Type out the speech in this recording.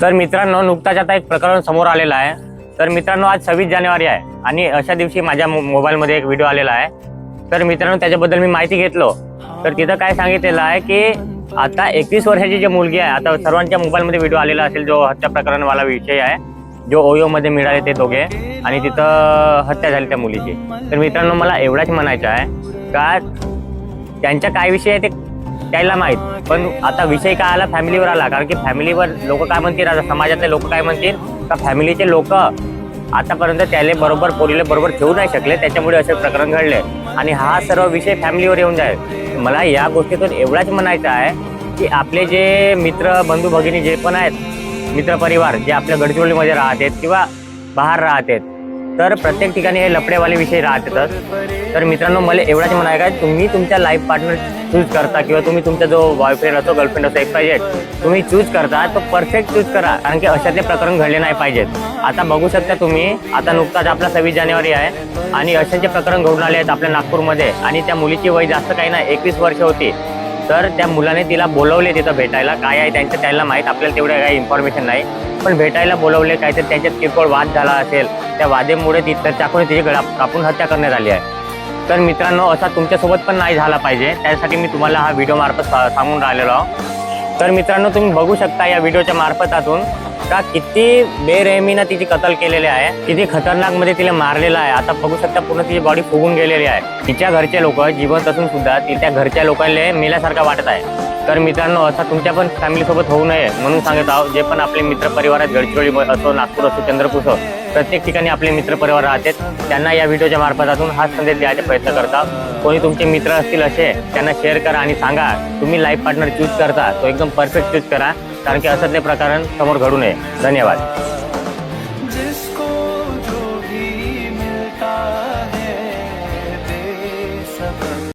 तर मित्रांनो, नुकताच आता एक प्रकरण समोर आलेलं आहे। तर मित्रांनो, आज 26 जानेवारी आहे आणि अशा दिवशी माझ्या मोबाईलमध्ये एक व्हिडिओ आलेला आहे। तर मित्रांनो, त्याच्याबद्दल मी माहिती घेतलो तर तिथं काय सांगितलेलं आहे की आता 31 वर्षाची जी मुलगी आहे, आता सर्वांच्या मोबाईलमध्ये व्हिडिओ आलेला असेल जो हत्या प्रकरणवाला विषय आहे, जो ओयोमध्ये मिळाले ते दोघे आणि तिथं हत्या झाली त्या मुलीची। तर मित्रांनो, मला एवढाच म्हणायचं आहे का त्यांच्या काय विषय आहे ते त्याला माहीत, पण आता विषय काय आला, फॅमिलीवर आला। कारण की फॅमिलीवर लोक काय म्हणतील, आता समाजातले लोक काय म्हणतील का फॅमिलीचे लोक आतापर्यंत त्याले बरोबर पोरीले बरोबर ठेवू नाही शकले, त्याच्यामुळे असे प्रकरण घडले आणि हा सर्व विषय फॅमिलीवर येऊन जाईल। मला या गोष्टीतून एवढाच म्हणायचं आहे की आपले जे मित्र बंधू भगिनी जे पण आहेत, मित्र परिवार जे आपल्या गडचिरोलीमध्ये राहतात किंवा बाहेर राहतात, तर प्रत्येक ठिकाणी हे लफडेवाले विषय राहतातच। तर मित्रांनो, मला एवढाच म्हणायचं आहे, तुम्ही तुमच्या लाईफ पार्टनर चूज करता किंवा तुम्ही तुमचा जो बॉयफ्रेंड असो गर्लफ्रेंड असो XYZ तुम्ही चूज करता तो परफेक्ट चूज करा, कारण की अशातले प्रकरण घडले नाही पाहिजेत। आता बघू शकता तुम्ही, आता नुकताच आपला 26 जानेवारी आहे आणि अशाचे प्रकरण घडून आले आहेत आपल्या नागपूरमध्ये आणि त्या मुलीची वय जास्त काही नाही, 21 वर्ष होती। तर त्या मुलाने तिला बोलवले तिथं भेटायला, काय आहे त्यांचं त्याला माहीत, आपल्याला तेवढं काही इन्फॉर्मेशन नाही, पण भेटायला बोलवले, काहीतरी त्यांच्यात किरकोळ वाद झाला असेल, त्या वादेमुळे तिथं चाकूने तिची गळा कापून हत्या करण्यात आली आहे। तर मित्रांनो, असा तुमच्यासोबत पण नाही झाला पाहिजे, त्यासाठी मी तुम्हाला हा व्हिडिओ मार्फत सांगून राहिलेलो आहो। तर मित्रांनो, तुम्ही बघू शकता या व्हिडिओच्या मार्फतातून का किती बेरहमीनं तिची कत्ल केलेली आहे, किती खतरनाक मध्ये तिला मारलेलं आहे। आता बघू शकता पूर्ण तिची बॉडी फुगून गेलेली आहे। तिच्या घरचे लोक जिवंत असून सुद्धा तिच्या घरच्या लोकांना मेल्यासारखा वाटत आहे। तर मित्रांनो, असा तुमच्या पण फॅमिली सोबत होऊ नये म्हणून सांगत आहोत। जे पण आपले मित्र परिवार आहेत, गडचिरोली असो, नागपूर असो, चंद्रपूर असो, प्रत्येक ठिकाणी आपले मित्र परिवार राहतात, त्यांना या व्हिडिओच्या मार्फतातून हा संदेश द्यायचा प्रयत्न करता। कोणी तुमचे मित्र असतील असे, त्यांना शेअर करा आणि सांगा तुम्ही लाईफ पार्टनर चूज करता तो एकदम परफेक्ट चूज करा, कारण की असले प्रकरण समोर घडू नये। धन्यवाद।